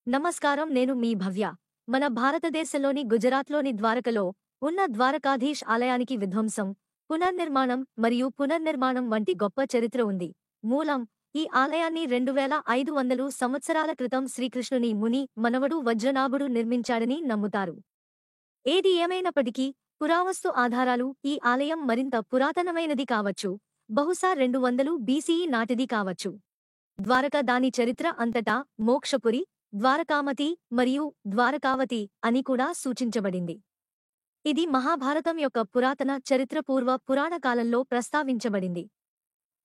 నమస్కారం, నేను మీ భవ్య. మన భారతదేశంలోని గుజరాత్లోని ద్వారకలో ఉన్న ద్వారకాధీశ్ ఆలయానికి విధ్వంసం, పునర్నిర్మాణం మరియు పునర్నిర్మాణం వంటి గొప్ప చరిత్ర ఉంది. మూలం: ఈ ఆలయాన్ని 2500 సంవత్సరాల క్రితం శ్రీకృష్ణుని ముని మనవడు వజ్రనాభుడు నిర్మించాడని నమ్ముతారు. ఏది ఏమైనప్పటికీ, పురావస్తు ఆధారాలు ఈ ఆలయం మరింత పురాతనమైనది కావచ్చు, బహుశా 200 బీసీఈ నాటిది కావచ్చు. ద్వారక దాని చరిత్ర అంతటా మోక్షపురి, ద్వారకామతి మరియు ద్వారకావతి అని కూడా సూచించబడింది. ఇది మహాభారతం యొక్క పురాతన చరిత్రపూర్వ పురాణ కాలంలో ప్రస్తావించబడింది.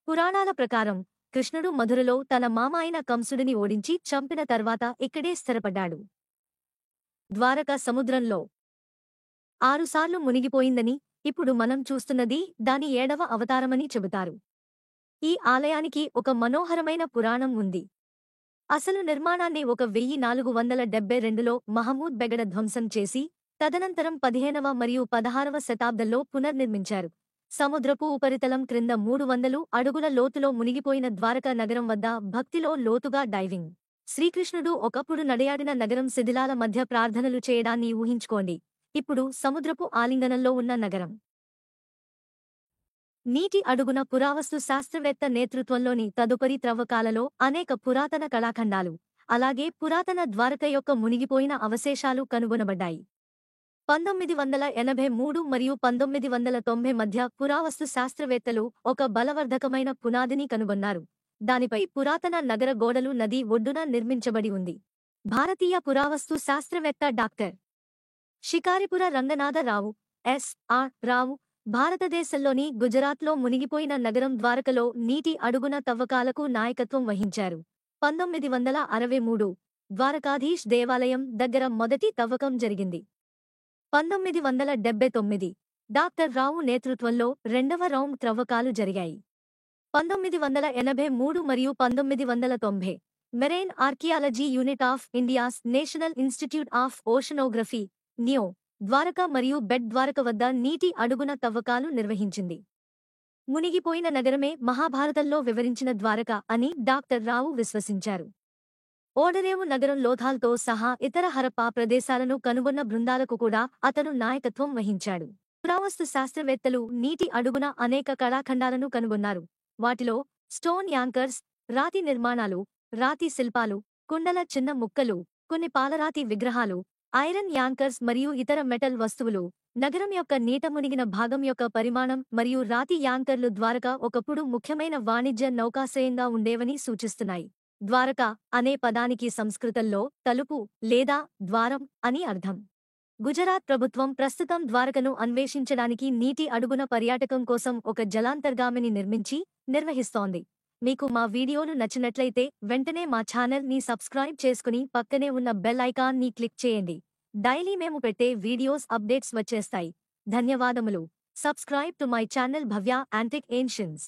పురాణాల ప్రకారం కృష్ణుడు మధురలో తన మామ అయిన కంసుడిని ఓడించి చంపిన తర్వాత ఇక్కడే స్థిరపడ్డాడు. ద్వారక సముద్రంలో 6 సార్లు మునిగిపోయిందని, ఇప్పుడు మనం చూస్తున్నది దాని 7వ అవతారమని చెబుతారు. ఈ ఆలయానికి ఒక మనోహరమైన పురాణం ఉంది. అసలు నిర్మాణాన్ని 1472లో మహమూద్ బెగడ ధ్వంసం చేసి, తదనంతరం 15వ మరియు 16వ శతాబ్దంలో పునర్నిర్మించారు. సముద్రపు ఉపరితలం క్రింద 300 అడుగుల లోతులో మునిగిపోయిన ద్వారకా నగరం వద్ద భక్తిలో లోతుగా డైవింగ్. శ్రీకృష్ణుడు ఒకప్పుడు నడయాడిన నగరం శిథిలాల మధ్య ప్రార్థనలు చేయడాన్ని ఊహించుకోండి. ఇప్పుడు సముద్రపు ఆలింగనంలో ఉన్న నగరం. నీటి అడుగున పురావస్తు శాస్త్రవేత్త నేతృత్వంలోని తదుపరి త్రవ్వకాలలో అనేక పురాతన కళాఖండాలు, అలాగే పురాతన ద్వారక యొక్క మునిగిపోయిన అవశేషాలు కనుగొనబడ్డాయి. 1983 మరియు 1990 మధ్య పురావస్తు శాస్త్రవేత్తలు ఒక బలవర్ధకమైన పునాదిని కనుగొన్నారు. దానిపై పురాతన నగర గోడలు నది ఒడ్డున నిర్మించబడి ఉంది. భారతీయ పురావస్తు శాస్త్రవేత్త డాక్టర్ షికారిపుర రంగనాథ రావు, ఎస్.ఆర్. రావు, భారతదేశంలోని గుజరాత్లో మునిగిపోయిన నగరం ద్వారకలో నీటి అడుగున తవ్వకాలకు నాయకత్వం వహించారు. 1963 ద్వారకాధీశ్ దేవాలయం దగ్గర మొదటి తవ్వకం జరిగింది. 1979 డాక్టర్ రావు నేతృత్వంలో రెండవ రౌండ్ త్రవ్వకాలు జరిగాయి. 1983 మరియు 1990 marine archaeology unit of India's National Institute of Oceanography నియో ద్వారక మరియు బెట్ ద్వారక వద్ద నీటి అడుగున తవ్వకాలు నిర్వహించింది. మునిగిపోయిన నగరమే మహాభారతంలో వివరించిన ద్వారక అని డాక్టర్ రావు విశ్వసించారు. ఓడరేవు నగరం లోథాల్తో సహా ఇతర హరప్పా ప్రదేశాలను కనుగొన్న బృందాలకు కూడా అతను నాయకత్వం వహించాడు. పురావస్తు శాస్త్రవేత్తలు నీటి అడుగున అనేక కళాఖండాలను కనుగొన్నారు. వాటిలో స్టోన్ యాంకర్స్, రాతి నిర్మాణాలు, రాతి శిల్పాలు, కుండల చిన్న ముక్కలు, కొన్ని పాలరాతి విగ్రహాలు, ఐరన్ యాంకర్స్ మరియు ఇతర మెటల్ వస్తువులు, నగరం యొక్క నీట మునిగిన భాగం యొక్క పరిమాణం మరియు రాతి యాంకర్లు ద్వారక ఒకప్పుడు ముఖ్యమైన వాణిజ్య నౌకాశ్రయంగా ఉండేవని సూచిస్తున్నాయి. ద్వారక అనే పదానికి సంస్కృతంలో తలుపు లేదా ద్వారం అని అర్థం. గుజరాత్ ప్రభుత్వం ప్రస్తుతం ద్వారకను అన్వేషించడానికి నీటి అడుగున పర్యాటకం కోసం ఒక జలాంతర్గామిని నిర్వహిస్తోంది. మీకు మా వీడియోలు నచ్చినట్లయితే వెంటనే మా ఛానల్ ని సబ్స్క్రైబ్ చేసుకుని పక్కనే ఉన్న బెల్ ఐకాన్ ని క్లిక్ చేయండి. డైలీ మేము పెట్టే వీడియోస్ అప్డేట్స్ వచ్చేస్తాయి. ధన్యవాదములు. Subscribe to my channel Bhavya antique ancients.